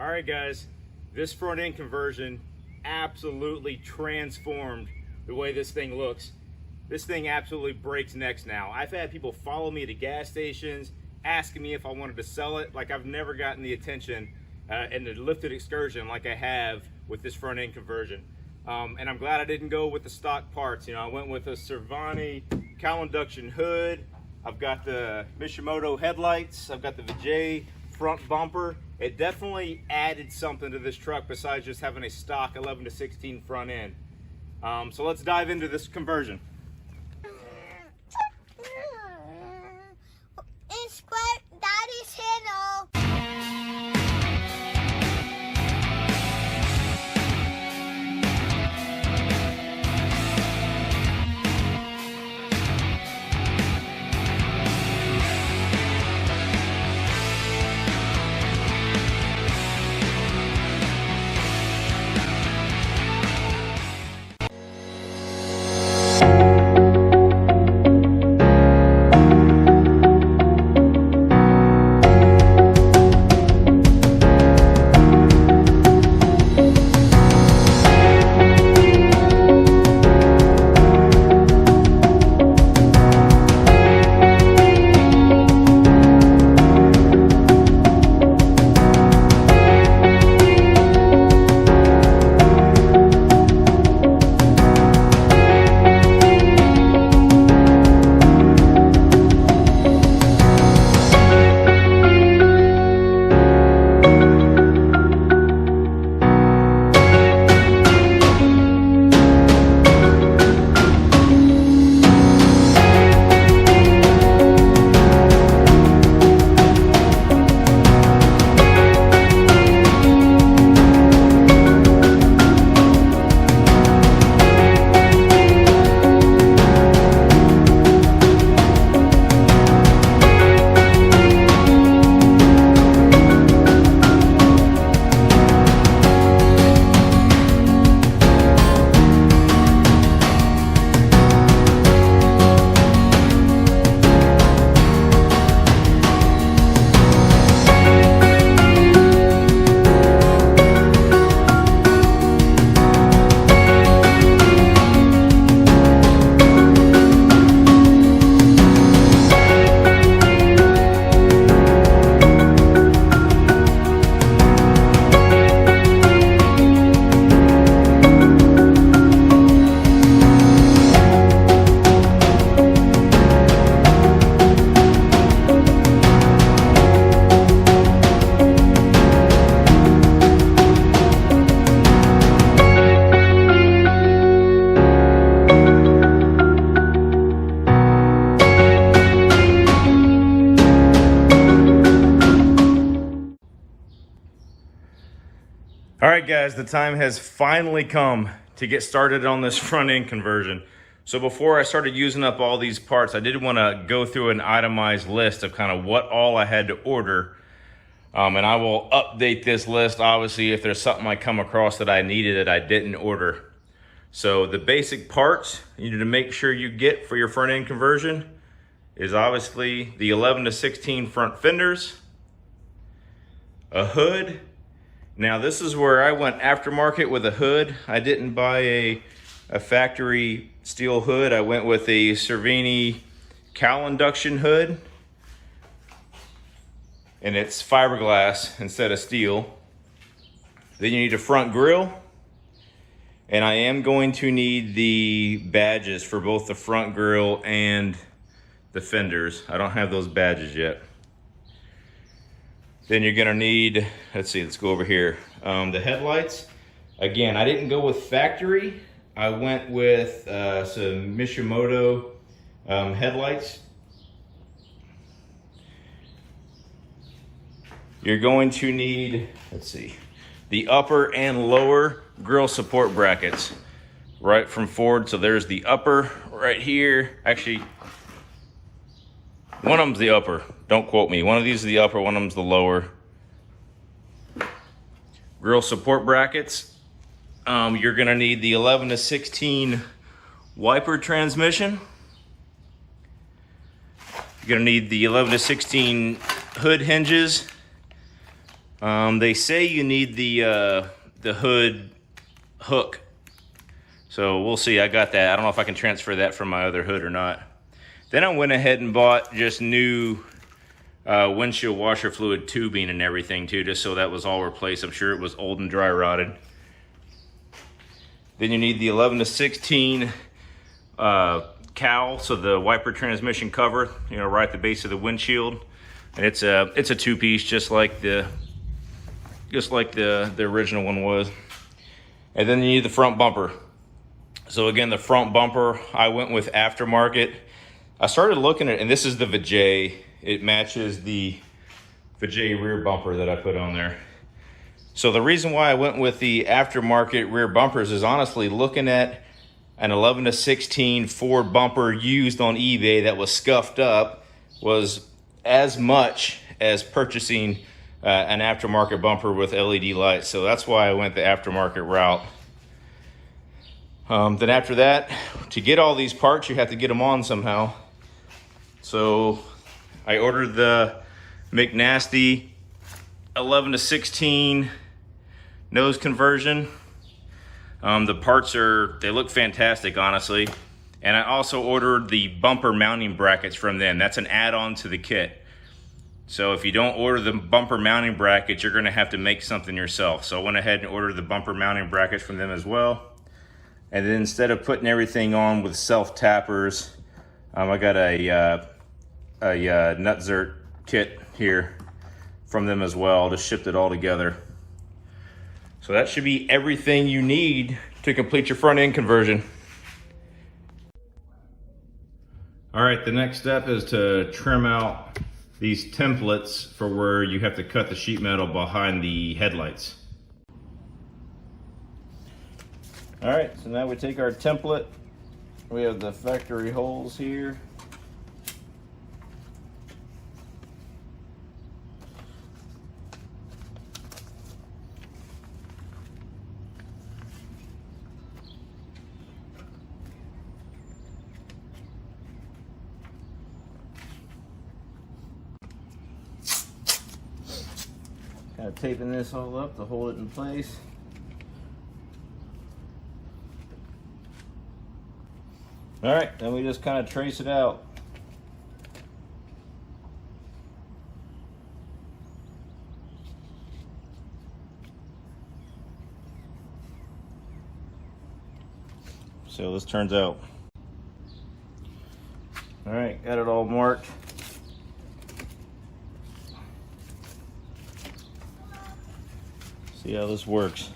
All right, guys, this front end conversion absolutely transformed the way this thing looks. This thing absolutely breaks necks now. I've had people follow me to gas stations, asking me if I wanted to sell it. Like, I've never gotten the attention in the lifted Excursion like I have with this front end conversion. And I'm glad I didn't go with the stock parts. You know, I went with a Cervani cowl induction hood. I've got the Mishimoto headlights. I've got the Vijay front bumper. It definitely added something to this truck besides just having a stock 11 to 16 front end. So let's dive into this conversion. Subscribe Daddy's channel. All right, guys, the time has finally come to get started on this front end conversion. So before I started using up all these parts, I did want to go through an itemized list of kind of what all I had to order. And I will update this list, obviously, if there's something I come across that I needed that I didn't order. So the basic parts you need to make sure you get for your front end conversion is obviously the 11 to 16 front fenders, a hood. Now this is where I went aftermarket with a hood. I didn't buy a factory steel hood. I went with a Cervani cowl induction hood. And it's fiberglass instead of steel. Then you need a front grille. And I am going to need the badges for both the front grille and the fenders. I don't have those badges yet. Then you're gonna need, let's go over here. The headlights. Again, I didn't go with factory. I went with some Mishimoto headlights. You're going to need, the upper and lower grille support brackets, right from Ford. So there's the upper right here. Actually, one of them's the upper. Don't quote me. One of these is the upper, one of them's the lower. Grille support brackets. You're gonna need the 11 to 16 wiper transmission. You're gonna need the 11 to 16 hood hinges. They say you need the hood hook. So we'll see. I got that. I don't know if I can transfer that from my other hood or not. Then I went ahead and bought just new windshield washer fluid tubing and everything too, just so that was all replaced. I'm sure it was old and dry rotted. Then you need the 11 to 16 cowl, so the wiper transmission cover, you know, right at the base of the windshield. And it's a two-piece, just like the original one was. And then you need the front bumper. So again, the front bumper, I went with aftermarket. I started looking at, and this is the Vijay. It matches the Vijay rear bumper that I put on there. So the reason why I went with the aftermarket rear bumpers is honestly looking at an 11 to 16 Ford bumper used on eBay that was scuffed up was as much as purchasing an aftermarket bumper with LED lights. So that's why I went the aftermarket route. Then after that, to get all these parts, you have to get them on somehow. So I ordered the McNasty 11 to 16 nose conversion. The parts they look fantastic, honestly. And I also ordered the bumper mounting brackets from them. That's an add-on to the kit. So if you don't order the bumper mounting brackets, you're gonna have to make something yourself. So I went ahead and ordered the bumper mounting brackets from them as well. And then instead of putting everything on with self-tappers, I got a nutzert kit here from them as well. Just shipped it all together. So that should be everything you need to complete your front end conversion. All right, the next step is to trim out these templates for where you have to cut the sheet metal behind the headlights. All right, so now we take our template. We have the factory holes here. Kind of taping this all up to hold it in place. All right, then we just kind of trace it out. So this turns out. All right, got it all marked. See how this works.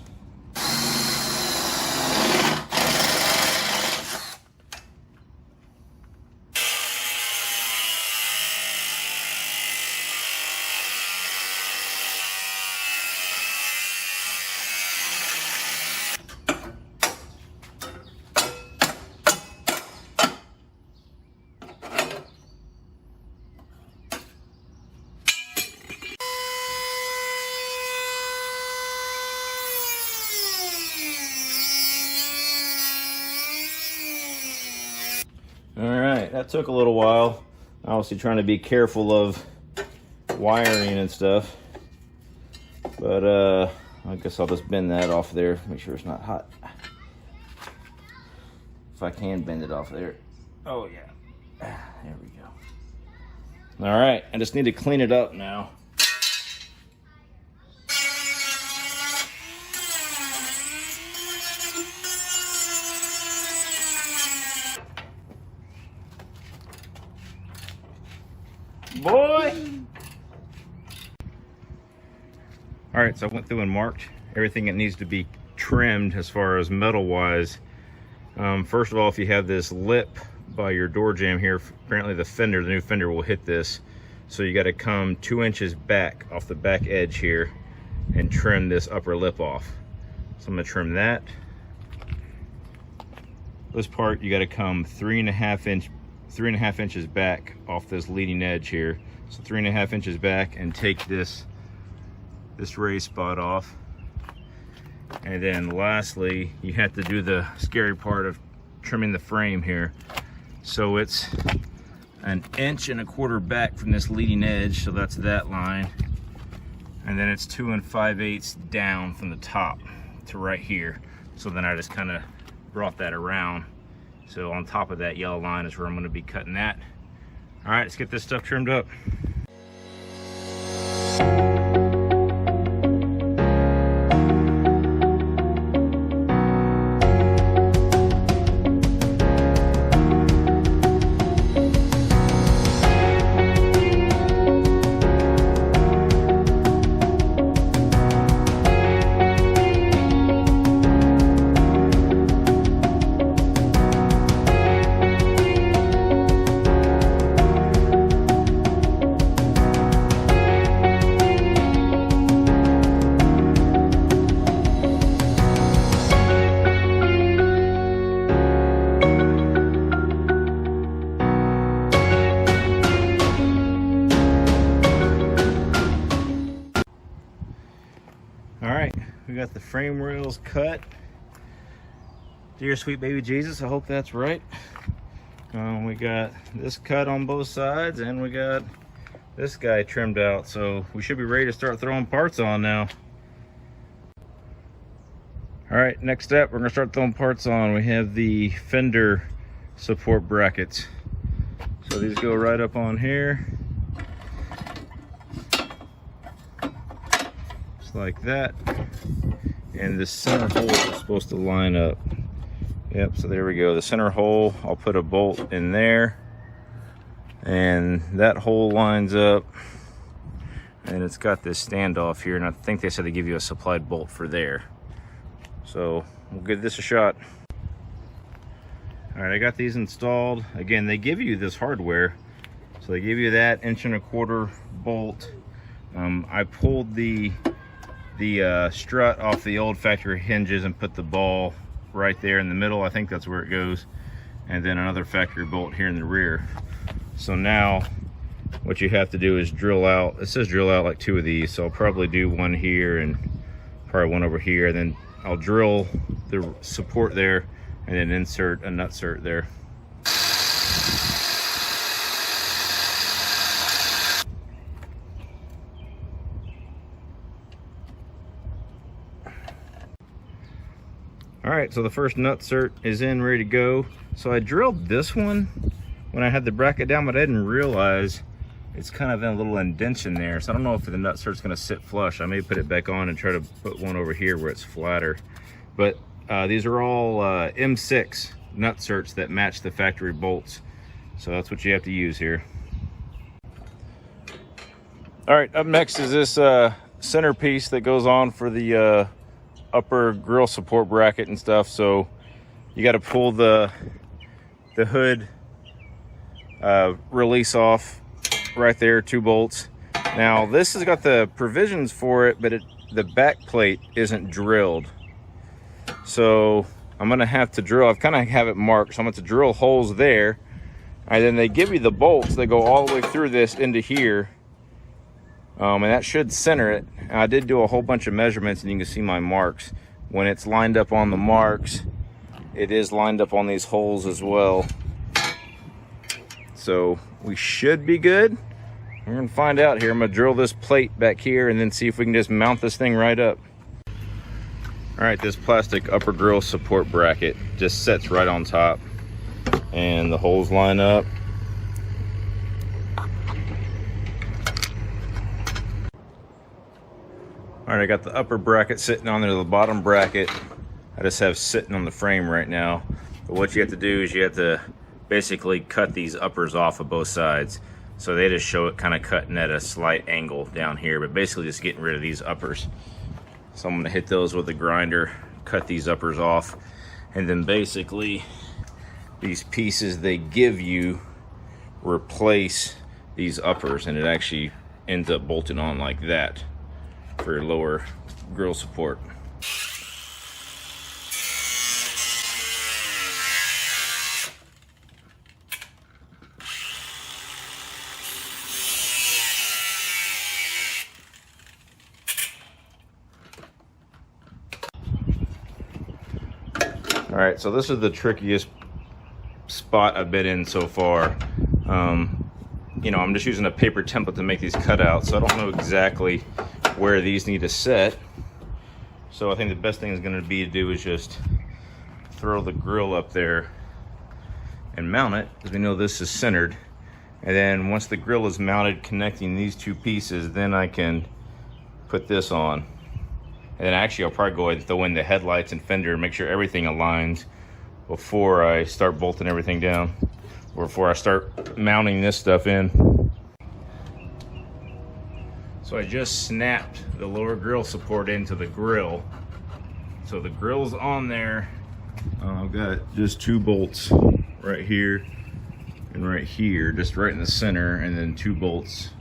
All right, that took a little while. Obviously trying to be careful of wiring and stuff. But I guess I'll just bend that off there, make sure it's not hot. If I can bend it off there. Oh yeah, there we go. All right, I just need to clean it up now. Boy! All right, so I went through and marked everything that needs to be trimmed as far as metal wise. First of all, if you have this lip by your door jamb here, apparently the new fender will hit this. So you got to come 2 inches back off the back edge here and trim this upper lip off. So I'm gonna trim that. This part, you got to come 3.5 inches back off this leading edge here. So 3.5 inches back, and take this raised spot off. And then lastly, you have to do the scary part of trimming the frame here. So it's 1.25 inches back from this leading edge, so that's that line. and then it's 2 5/8 down from the top to right here. So then I just kind of brought that around. So on top of that yellow line is where I'm going to be cutting that. All right, let's get this stuff trimmed up. We got the frame rails cut. Dear sweet baby Jesus, I hope that's right. We got this cut on both sides, and we got this guy trimmed out. So we should be ready to start throwing parts on now. All right, next step, we're gonna start throwing parts on. We have the Fender support brackets. So these go right up on here. Just like that. And the center hole is supposed to line up. Yep, so there we go. The center hole, I'll put a bolt in there. And that hole lines up. And it's got this standoff here, and I think they said they give you a supplied bolt for there. So we'll give this a shot. All right, I got these installed. Again, they give you this hardware. So they give you that 1¼ inch bolt. I pulled the strut off the old factory hinges and put the ball right there in the middle. I think that's where it goes. And then another factory bolt here in the rear. So now what you have to do is drill out, it says drill out like 2 of these. So I'll probably do one here and probably one over here. And then I'll drill the support there and then insert a nutsert there. All right, so the first nutsert is in, ready to go. So I drilled this one when I had the bracket down, but I didn't realize it's kind of in a little indentation there. So I don't know if the nutsert's gonna sit flush. I may put it back on and try to put one over here where it's flatter. But these are all M6 nutserts that match the factory bolts. So that's what you have to use here. All right, up next is this centerpiece that goes on for the upper grille support bracket and stuff. So you got to pull the hood release off right there, 2 bolts. Now this has got the provisions for it, but the back plate isn't drilled. So I'm gonna have to drill, I've kind of have it marked, so I'm going to drill holes there, and then they give you the bolts that go all the way through this into here. And that should center it. I did do a whole bunch of measurements, and you can see my marks. When it's lined up on the marks, it is lined up on these holes as well. So we should be good. We're gonna find out here. I'm gonna drill this plate back here and then see if we can just mount this thing right up. All right, this plastic upper grille support bracket just sets right on top, and the holes line up. All right, I got the upper bracket sitting on there, the bottom bracket I just have sitting on the frame right now. But what you have to do is you have to basically cut these uppers off of both sides. So they just show it kind of cutting at a slight angle down here, but basically just getting rid of these uppers. So I'm gonna hit those with a grinder, cut these uppers off, and then basically these pieces they give you replace these uppers, and it actually ends up bolting on like that for your lower grille support. All right, so this is the trickiest spot I've been in so far. You know, I'm just using a paper template to make these cutouts, so I don't know exactly where these need to sit. So I think the best thing is going to be to do is just throw the grill up there and mount it, because we know this is centered. And then once the grill is mounted, connecting these two pieces, then I can put this on. And then actually I'll probably go ahead and throw in the headlights and fender and make sure everything aligns before I start bolting everything down, or before I start mounting this stuff in. So I just snapped the lower grill support into the grill. So the grill's on there. I've got just 2 bolts right here and right here, just right in the center, and then 2 bolts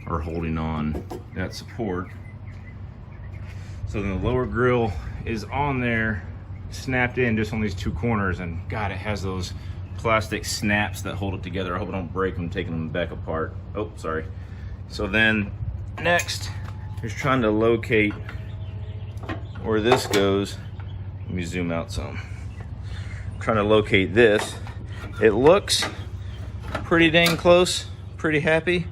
are holding on that support. So then the lower grill is on there, snapped in just on these 2 corners, and God, it has those plastic snaps that hold it together. I hope I don't break them taking them back apart. Oh, sorry. So then next is trying to locate where this goes. Let me zoom out some. Trying to locate this. It looks pretty dang close, pretty happy.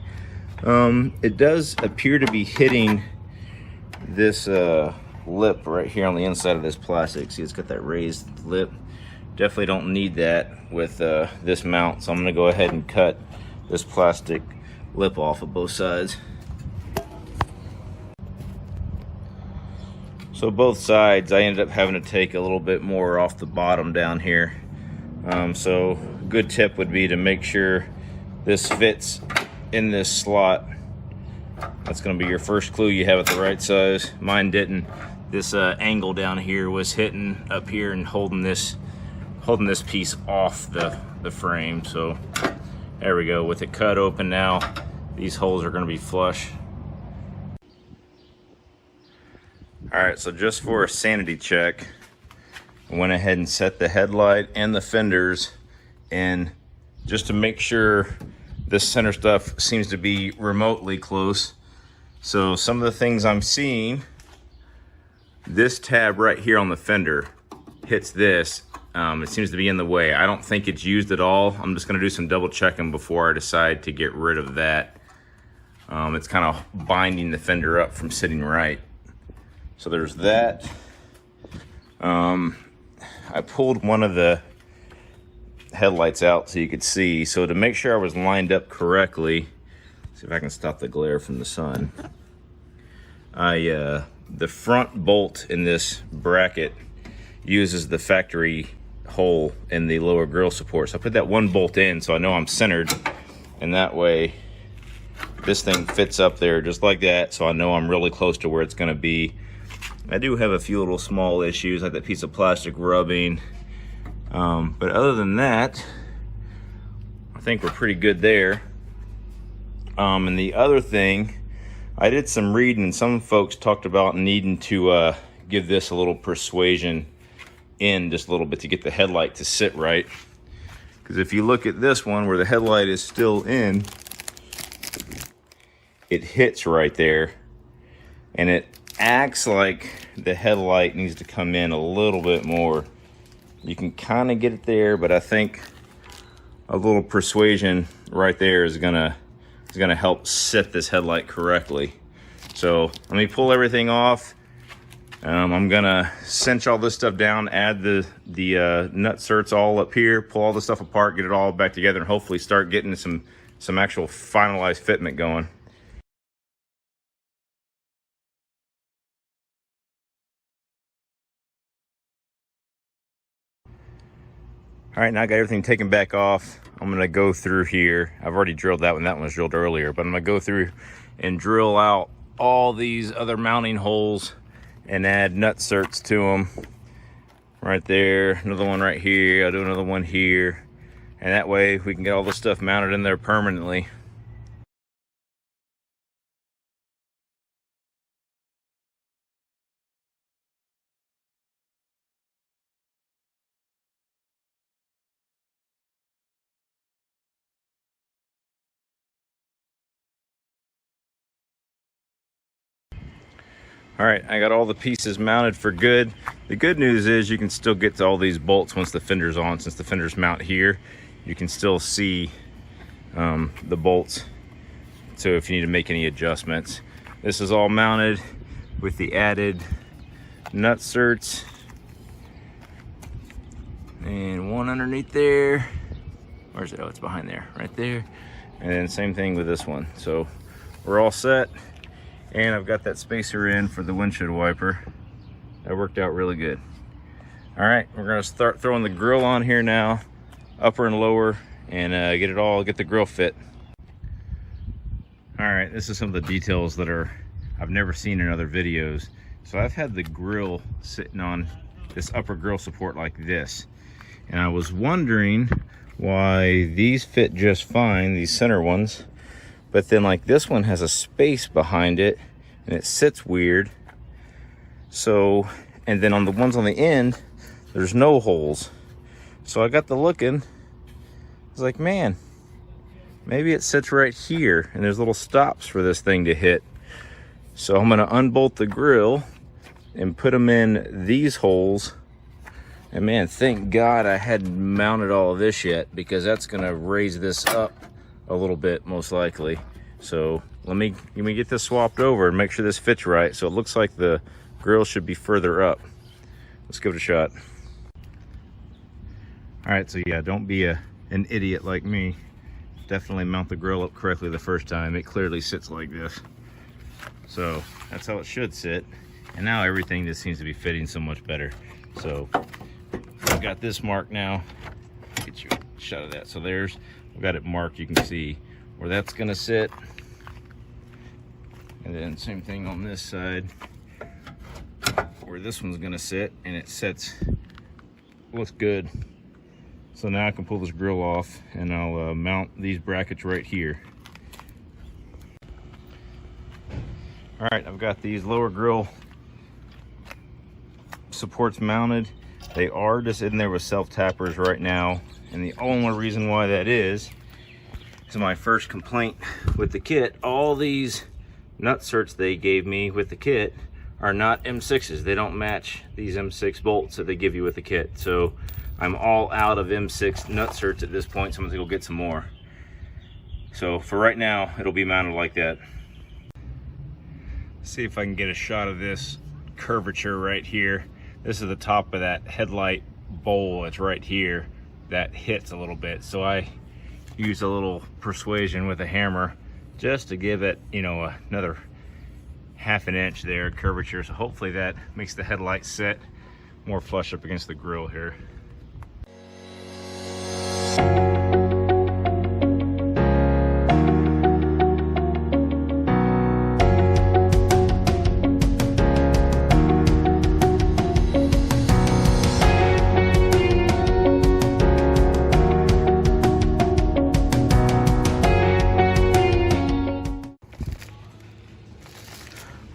It does appear to be hitting this lip right here on the inside of this plastic. See, it's got that raised lip. Definitely don't need that with this mount, so I'm gonna go ahead and cut this plastic lip off of both sides. So both sides, I ended up having to take a little bit more off the bottom down here. So a good tip would be to make sure this fits in this slot. That's going to be your first clue you have it the right size. Mine didn't. This angle down here was hitting up here and holding this piece off the frame. So there we go. With it cut open now, these holes are going to be flush. All right, so just for a sanity check, I went ahead and set the headlight and the fenders, and just to make sure this center stuff seems to be remotely close. So some of the things I'm seeing, this tab right here on the fender hits this. It seems to be in the way. I don't think it's used at all. I'm just gonna do some double checking before I decide to get rid of that. It's kind of binding the fender up from sitting right. So there's that. I pulled one of the headlights out so you could see. So to make sure I was lined up correctly, see if I can stop the glare from the sun. The front bolt in this bracket uses the factory hole in the lower grill support. So I put that 1 bolt in so I know I'm centered, and that way this thing fits up there just like that, so I know I'm really close to where it's gonna be. I do have a few little small issues, like that piece of plastic rubbing. But other than that, I think we're pretty good there. And the other thing, I did some reading, and some folks talked about needing to give this a little persuasion in just a little bit to get the headlight to sit right. Because if you look at this one where the headlight is still in, it hits right there, and it acts like the headlight needs to come in a little bit more. You can kind of get it there, but I think a little persuasion right there is gonna help sit this headlight correctly. So let me pull everything off. I'm gonna cinch all this stuff down, add the nut certs all up here, pull all this stuff apart, get it all back together, and hopefully start getting some actual finalized fitment going. All right, now I got everything taken back off. I'm gonna go through here. I've already drilled that one. That one was drilled earlier, but I'm gonna go through and drill out all these other mounting holes and add nut certs to them. Right there, another one right here. I'll do another one here. And that way we can get all this stuff mounted in there permanently. All right, I got all the pieces mounted for good. The good news is you can still get to all these bolts once the fender's on. Since the fender's mount here, you can still see the bolts. So if you need to make any adjustments. This is all mounted with the added nut certs. And one underneath there. Where's it? Oh, it's behind there, right there. And then same thing with this one. So we're all set. And I've got that spacer in for the windshield wiper. That worked out really good. All right, we're gonna start throwing the grill on here now, upper and lower, and get the grill fit. All right, this is some of the details that I've never seen in other videos. So I've had the grill sitting on this upper grill support like this. And I was wondering why these fit just fine, these center ones, but then like this one has a space behind it and it sits weird. So, and then on the ones on the end, there's no holes. So I got to looking, I was like, man, maybe it sits right here and there's little stops for this thing to hit. So I'm gonna unbolt the grill and put them in these holes. And man, thank God I hadn't mounted all of this yet, because that's gonna raise this up a little bit, most likely. So let me get this swapped over and make sure this fits right. So it looks like the grill should be further up. Let's give it a shot. All right, so yeah, don't be an idiot like me. Definitely mount the grill up correctly the first time. It clearly sits like this. So that's how it should sit. And now everything just seems to be fitting so much better. So I've got this marked now. Get you a shot of that. So we've got it marked. You can see where that's gonna sit. And then same thing on this side, where this one's gonna sit, and it sits, looks good. So now I can pull this grill off and I'll mount these brackets right here. All right, I've got these lower grill supports mounted. They are just in there with self-tappers right now, and the only reason why that is my first complaint with the kit. All these nut certs they gave me with the kit are not M6s. They don't match these M6 bolts that they give you with the kit. So I'm all out of M6 nut certs at this point, so I'm gonna go get some more. So for right now, it'll be mounted like that. See if I can get a shot of this curvature right here. This is the top of that headlight bowl that's right here that hits a little bit. So I use a little persuasion with a hammer just to give it, you know, another ½ inch there curvature. So hopefully that makes the headlight set more flush up against the grill here.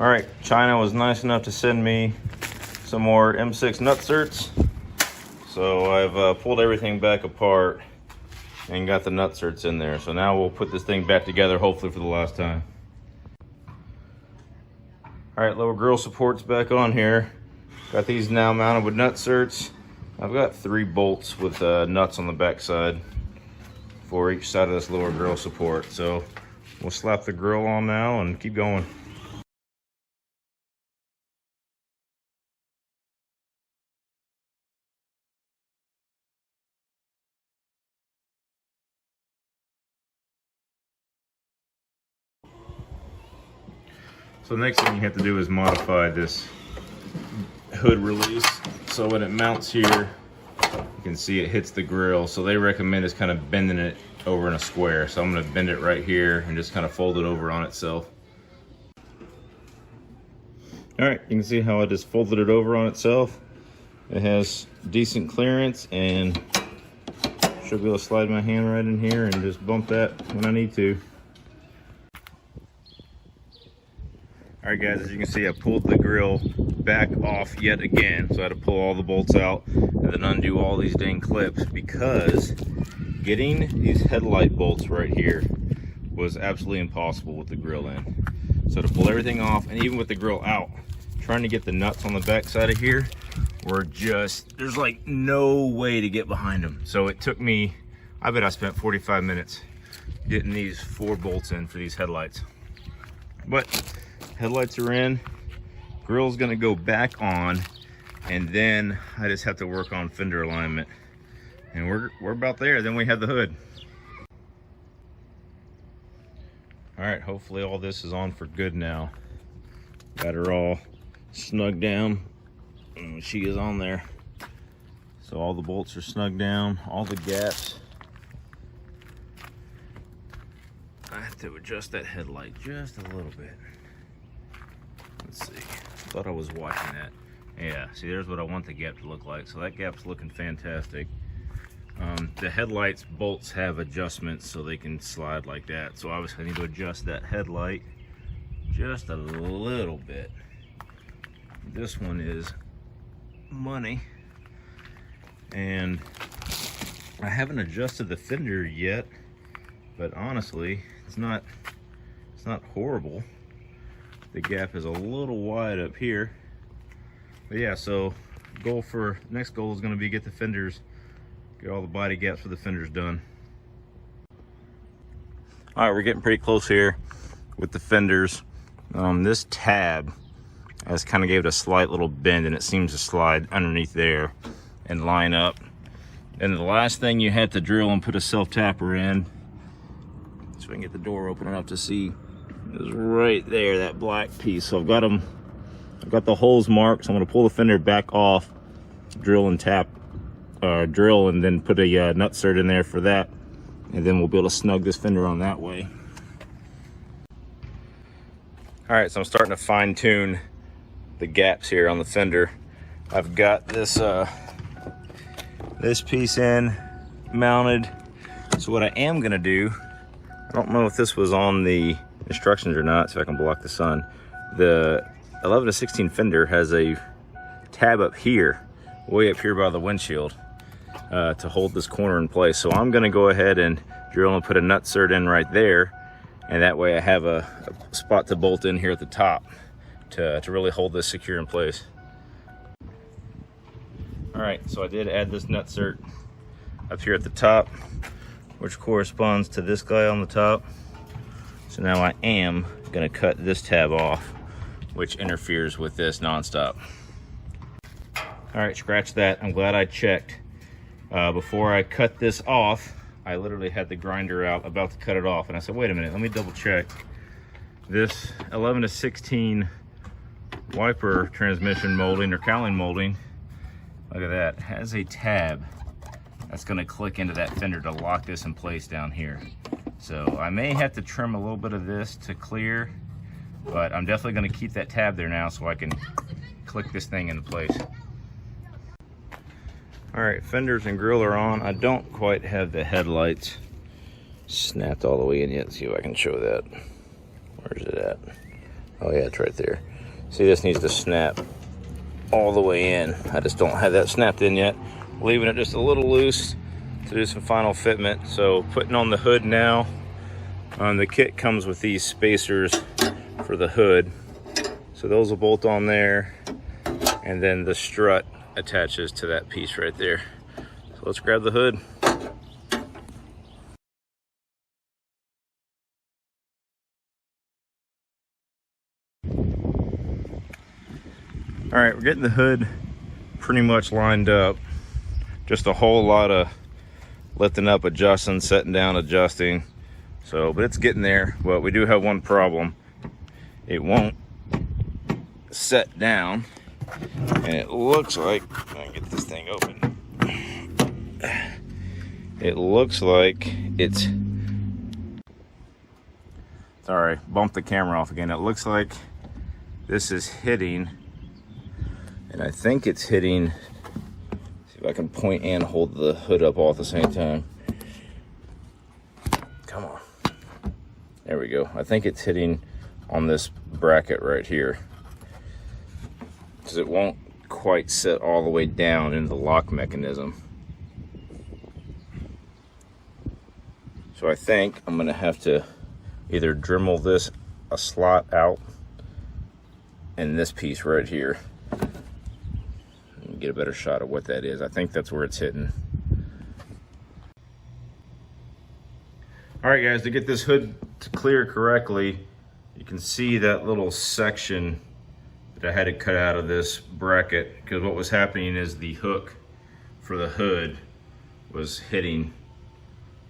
All right, China was nice enough to send me some more M6 nut certs. So I've pulled everything back apart and got the nut certs in there. So now we'll put this thing back together, hopefully for the last time. All right, lower grill supports back on here. Got these now mounted with nut certs. I've got 3 bolts with nuts on the back side for each side of this lower grill support. So we'll slap the grill on now and keep going. So the next thing you have to do is modify this hood release. So when it mounts here, you can see it hits the grill. So they recommend is kind of bending it over in a square. So I'm gonna bend it right here and just kind of fold it over on itself. All right, you can see how I just folded it over on itself. It has decent clearance, and should be able to slide my hand right in here and just bump that when I need to. All right guys, as you can see, I pulled the grill back off yet again. So I had to pull all the bolts out and then undo all these dang clips, because getting these headlight bolts right here was absolutely impossible with the grill in. So to pull everything off, and even with the grill out, trying to get the nuts on the back side of here were just, there's like no way to get behind them. So it took me, I bet I spent 45 minutes getting these 4 bolts in for these headlights. But Headlights are in. Grille's gonna go back on, and then I just have to work on fender alignment. And we're about there. Then we have the hood. All right, hopefully all this is on for good now. Got her all snug down. And she is on there. So all the bolts are snug down, all the gaps. I have to adjust that headlight just a little bit. Let's see, thought I was watching that. Yeah, see, there's what I want the gap to look like. So that gap's looking fantastic. The headlights bolts have adjustments so they can slide like that. So obviously I need to adjust that headlight just a little bit. This one is money. And I haven't adjusted the fender yet, but honestly, it's not horrible. The gap is a little wide up here. But yeah, so next goal is going to be get the fenders, get all the body gaps for the fenders done. All right, we're getting pretty close here with the fenders. This tab has kind of gave it a slight little bend, and it seems to slide underneath there and line up. And the last thing you had to drill and put a self-tapper in, so we can get the door open enough to see, is right there, that black piece. So I've got the holes marked, so I'm gonna pull the fender back off, drill and then put a nut cert in there for that, and then we'll be able to snug this fender on that way. All right, so I'm starting to fine tune the gaps here on the fender. I've got this piece in mounted. So what I am gonna do, I don't know if this was on the instructions or not, so I can block the sun. The 11 to 16 fender has a tab up here, way up here by the windshield, to hold this corner in place. So I'm gonna go ahead and drill and put a nut cert in right there, and that way I have a spot to bolt in here at the top to really hold this secure in place. All right, so I did add this nut cert up here at the top, which corresponds to this guy on the top. So now I am gonna cut this tab off, which interferes with this nonstop. All right, scratch that. I'm glad I checked. Before I cut this off, I literally had the grinder out about to cut it off, and I said, wait a minute, let me double check. This 11 to 16 wiper transmission molding or cowling molding, look at that, has a tab that's gonna click into that fender to lock this in place down here. So I may have to trim a little bit of this to clear, but I'm definitely gonna keep that tab there now so I can click this thing into place. All right, fenders and grille are on. I don't quite have the headlights snapped all the way in yet. Let's see if I can show that. Where's it at? Oh yeah, it's right there. See, this needs to snap all the way in. I just don't have that snapped in yet. Leaving it just a little loose to do some final fitment. So putting on the hood now. The kit comes with these spacers for the hood. So those will bolt on there. And then the strut attaches to that piece right there. So let's grab the hood. All right, we're getting the hood pretty much lined up. Just a whole lot of lifting up, adjusting, setting down, adjusting. So, but it's getting there. But we do have one problem. It won't set down. And it looks like, let me get this thing open. It looks like it's, sorry, bumped the camera off again. It looks like this is hitting, and I think it's hitting, see if I can point and hold the hood up all at the same time. Come on. There we go. I think it's hitting on this bracket right here, because it won't quite set all the way down in the lock mechanism. So I think I'm gonna have to either Dremel this a slot out and this piece right here and get a better shot of what that is. I think that's where it's hitting. All right guys, to get this hood to clear correctly, you can see that little section that I had to cut out of this bracket, because what was happening is the hook for the hood was hitting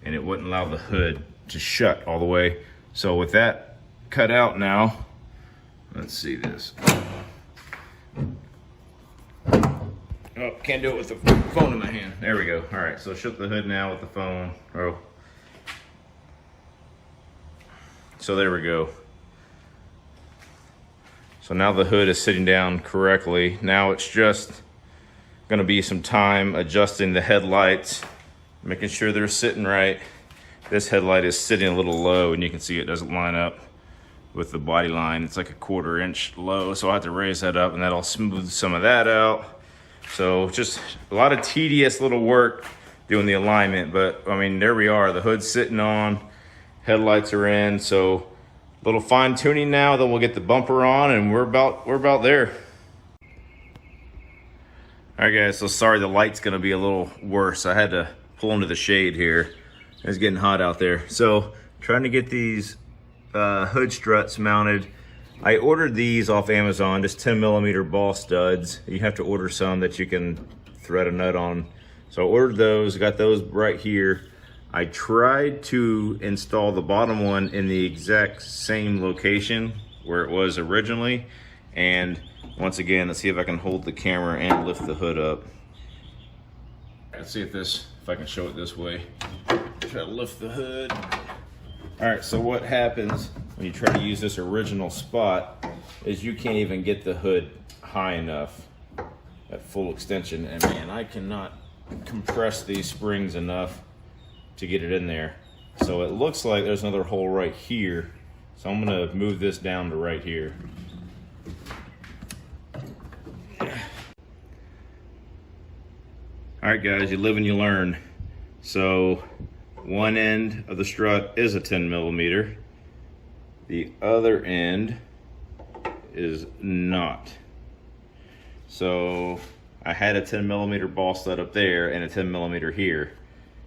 and it wouldn't allow the hood to shut all the way. So with that cut out now, let's see this. Oh, can't do it with the phone in my hand. There we go. All right, so shut the hood now with the phone. Oh. So there we go. So now the hood is sitting down correctly. Now it's just gonna be some time adjusting the headlights, making sure they're sitting right. This headlight is sitting a little low, and you can see it doesn't line up with the body line. It's like a 1/4 inch low, so I'll have to raise that up, and that'll smooth some of that out. So just a lot of tedious little work doing the alignment, but I mean, there we are. The hood's sitting on, headlights are in, so a little fine tuning now, then we'll get the bumper on, and we're about there. All right guys, so sorry the light's gonna be a little worse. I had to pull into the shade here. It's getting hot out there. So trying to get these hood struts mounted. I ordered these off Amazon, just 10mm ball studs. You have to order some that you can thread a nut on. So I ordered those, got those right here. I tried to install the bottom one in the exact same location where it was originally. And once again, let's see if I can hold the camera and lift the hood up. Let's see if I can show it this way. Try to lift the hood. All right, so what happens when you try to use this original spot is you can't even get the hood high enough at full extension. And man, I cannot compress these springs enough to get it in there. So it looks like there's another hole right here. So I'm gonna move this down to right here. All right guys, you live and you learn. So one end of the strut is a 10mm. The other end is not. So I had a 10mm ball stud up there and a 10mm here.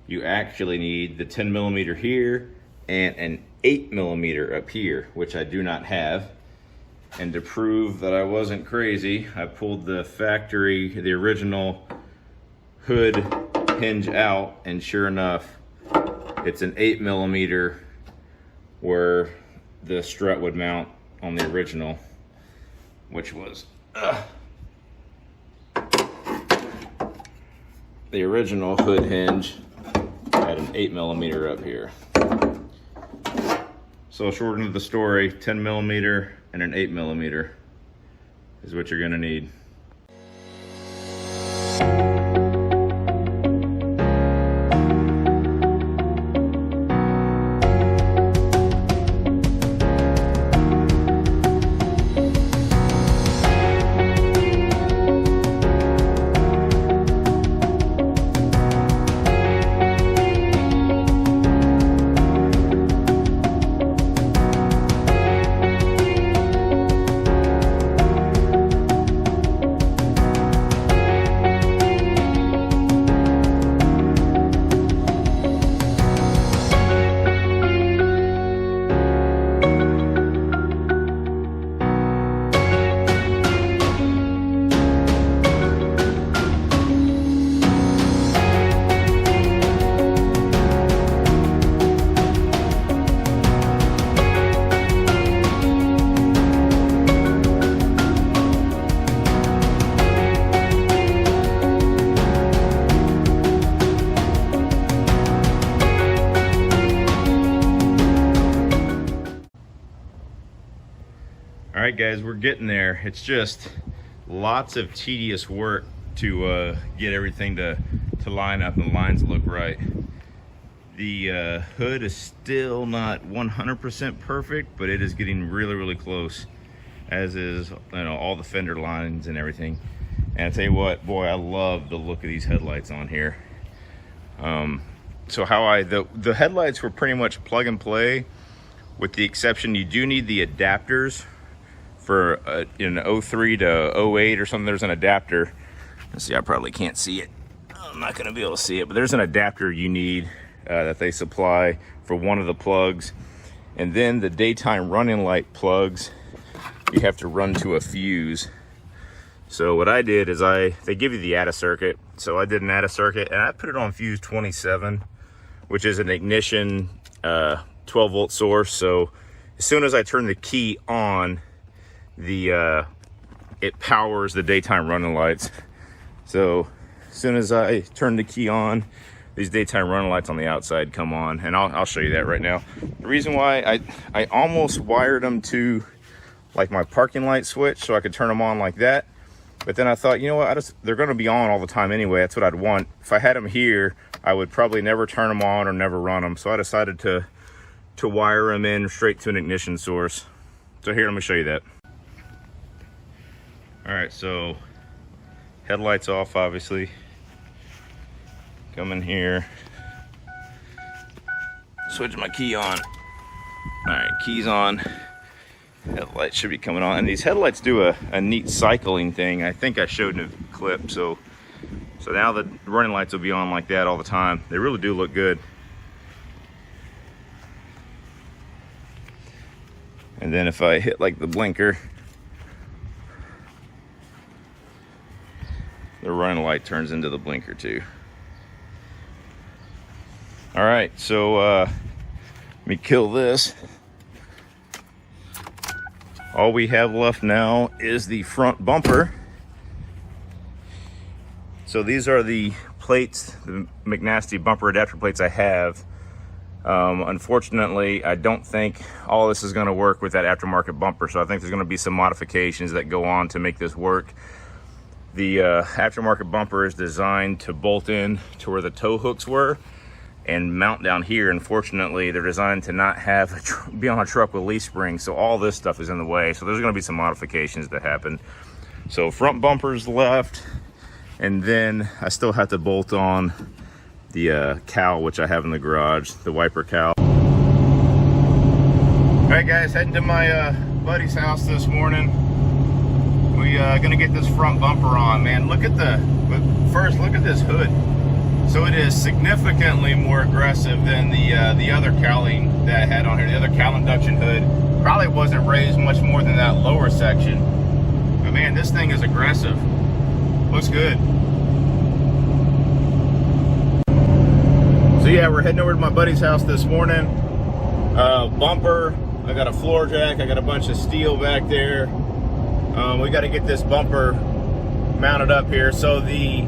You actually need the 10mm here and an 8mm up here, which I do not have. And to prove that I wasn't crazy, I pulled the factory, the original hood hinge out, and sure enough, it's an 8mm where the strut would mount on the original, which was the original hood hinge had an 8mm up here. So short end of the story, 10mm and an 8mm is what you're gonna need. All right guys, we're getting there. It's just lots of tedious work to get everything to line up and lines look right. The hood is still not 100% perfect, but it is getting really close, as is, you know, all the fender lines and everything. And I tell you what, boy, I love the look of these headlights on here. So the headlights were pretty much plug and play, with the exception you do need the adapters for in 03 to 08 or something. There's an adapter. Let's see, I probably can't see it. I'm not gonna be able to see it, but there's an adapter you need that they supply for one of the plugs. And then the daytime running light plugs, you have to run to a fuse. So what I did is they give you the ATA circuit. So I did an ATA circuit and I put it on fuse 27, which is an ignition 12 volt source. So as soon as I turn the key on, it powers the daytime running lights. So as soon as I turn the key on, these daytime running lights on the outside come on, and I'll show you that right now. The reason why I almost wired them to like my parking light switch so I could turn them on like that. But then I thought, you know what, they're gonna be on all the time anyway. That's what I'd want. If I had them here, I would probably never turn them on or never run them. So I decided to wire them in straight to an ignition source. So here, let me show you that. All right, so headlights off, obviously. Come in here, switch my key on. All right, keys on. Headlights should be coming on. And these headlights do a neat cycling thing. I think I showed in a clip. So now the running lights will be on like that all the time. They really do look good. And then if I hit like the blinker, the running light turns into the blinker too. All right, so let me kill this. All we have left now is the front bumper. So these are the plates, the McNasty bumper adapter plates I have. Unfortunately, I don't think all this is gonna work with that aftermarket bumper, so I think there's gonna be some modifications that go on to make this work. The aftermarket bumper is designed to bolt in to where the tow hooks were and mount down here. Unfortunately, they're designed to not have be on a truck with leaf springs, so all this stuff is in the way. So there's gonna be some modifications that happen. So front bumper's left, and then I still have to bolt on the cowl, which I have in the garage, the wiper cowl. All right guys, heading to my buddy's house this morning. We gonna get this front bumper on, man. Look at first look at this hood. So it is significantly more aggressive than the other cowling that I had on here. The other cowl induction hood probably wasn't raised much more than that lower section. But man, this thing is aggressive. Looks good. So yeah, we're heading over to my buddy's house this morning. Bumper, I got a floor jack, I got a bunch of steel back there. We got to get this bumper mounted up here. So the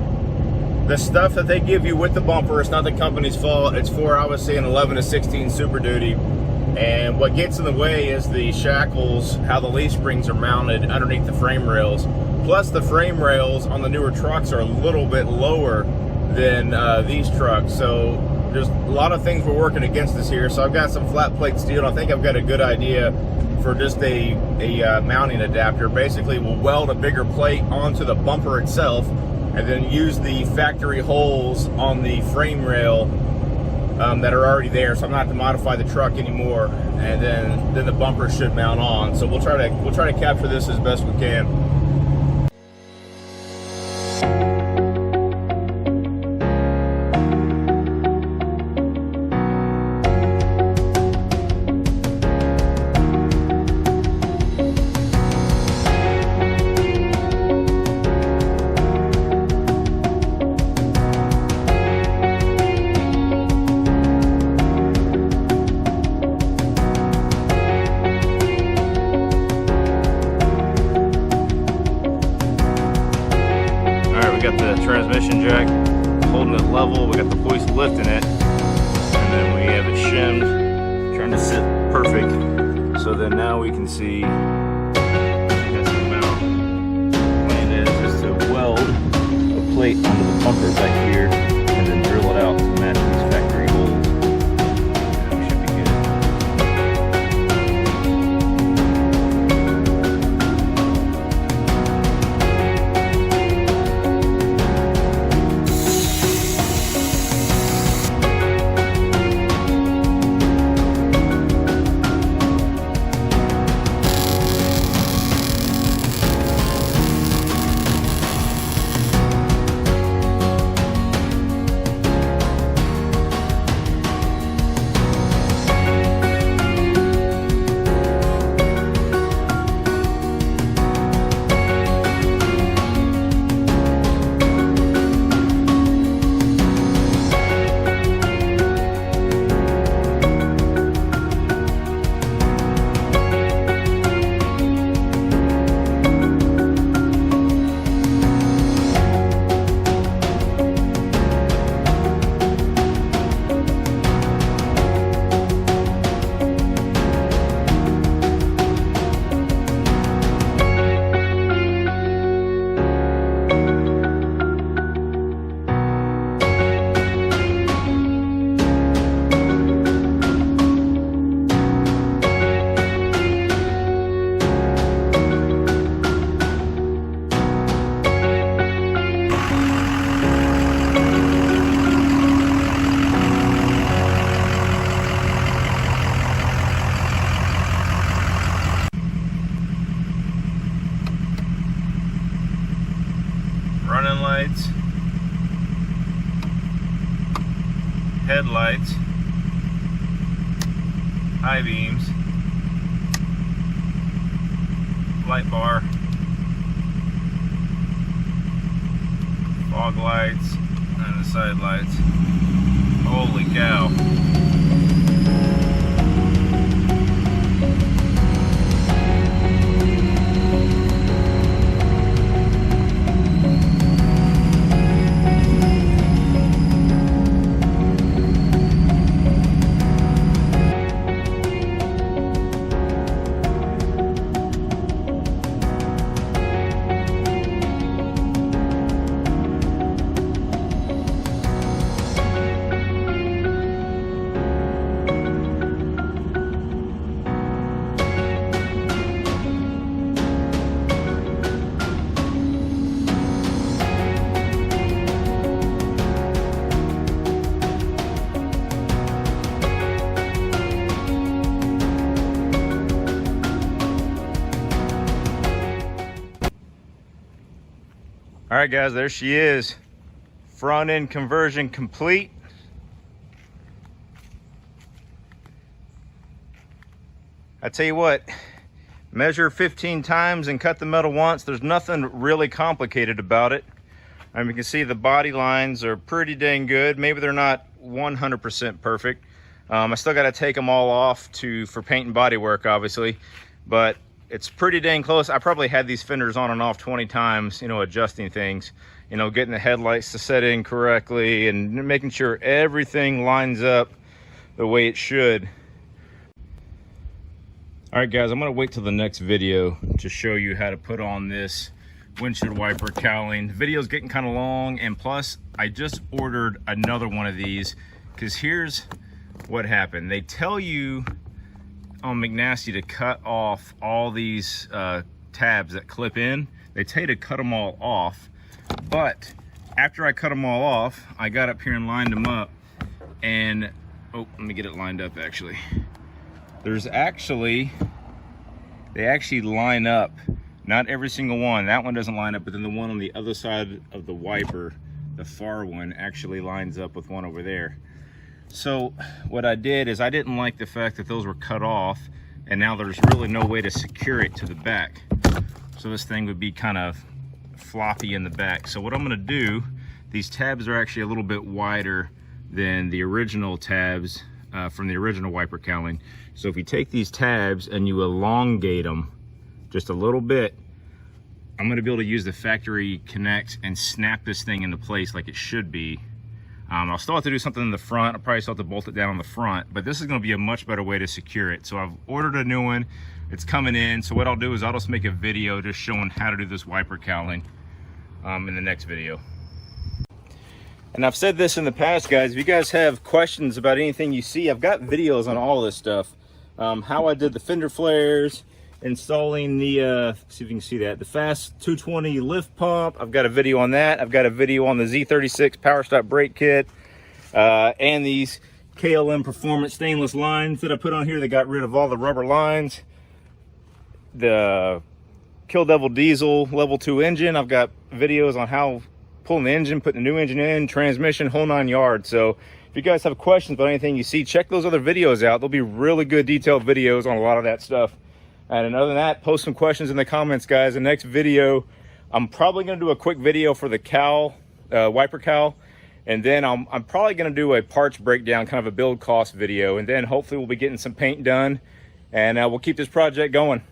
stuff that they give you with the bumper, it's not the company's fault. It's for obviously an 11 to 16 Super Duty. And what gets in the way is the shackles, how the leaf springs are mounted underneath the frame rails. Plus the frame rails on the newer trucks are a little bit lower than these trucks. So there's a lot of things we're working against us here. So I've got some flat plate steel. I think I've got a good idea for just a mounting adapter. Basically, we'll weld a bigger plate onto the bumper itself and then use the factory holes on the frame rail that are already there, so I'm not have to modify the truck anymore, and then the bumper should mount on. So we'll try to capture this as best we can. Got the transmission jack holding it level, we got the hoist lifting it, and then we have it shimmed, trying to sit perfect. So then now we can see that's the mount. Plan is just to weld a plate onto the bumper back here and then drill it out to match these factory holes. We should be good. lights, headlights, high beams, light bar, fog lights, and the side lights. Holy cow. All right, guys, there she is. Front end conversion complete. I tell you what, measure 15 times and cut the metal once. There's nothing really complicated about it. I mean, you can see the body lines are pretty dang good. Maybe they're not 100% perfect. I still got to take them all off for paint and body work, obviously, but it's pretty dang close. I probably had these fenders on and off 20 times, you know, adjusting things, you know, getting the headlights to set in correctly and making sure everything lines up the way it should. All right, guys, I'm gonna wait till the next video to show you how to put on this windshield wiper cowling. The video's getting kind of long, and plus I just ordered another one of these because here's what happened. They tell you on McNasty to cut off all these tabs that clip in. They tell you to cut them all off, but after I cut them all off, I got up here and lined them up, and oh, let me get it lined up. Actually, they actually line up. Not every single one. That one doesn't line up, but then the one on the other side of the wiper, the far one, actually lines up with one over there. So what I did is I didn't like the fact that those were cut off, and now there's really no way to secure it to the back. So this thing would be kind of floppy in the back. So what I'm gonna do, these tabs are actually a little bit wider than the original tabs from the original wiper cowling. So if you take these tabs and you elongate them just a little bit, I'm gonna be able to use the factory connect and snap this thing into place like it should be. I'll still have to do something in the front. I'll probably still have to bolt it down on the front, but this is gonna be a much better way to secure it. So I've ordered a new one. It's coming in. So what I'll do is I'll just make a video just showing how to do this wiper cowling in the next video. And I've said this in the past, guys, if you guys have questions about anything you see, I've got videos on all this stuff. How I did the fender flares, installing the, see if you can see that, the Fast 220 lift pump. I've got a video on that. I've got a video on the Z36 power stop brake kit, and these KLM Performance stainless lines that I put on here. They got rid of all the rubber lines. The Kill Devil diesel level 2 engine. I've got videos on how pulling the engine, putting the new engine in, transmission, whole 9 yards. So if you guys have questions about anything you see, check those other videos out. They'll be really good detailed videos on a lot of that stuff. And other than that, post some questions in the comments, guys. The next video, I'm probably going to do a quick video for the cowl, wiper cowl. And then I'm probably going to do a parts breakdown, kind of a build cost video. And then hopefully we'll be getting some paint done. And we'll keep this project going.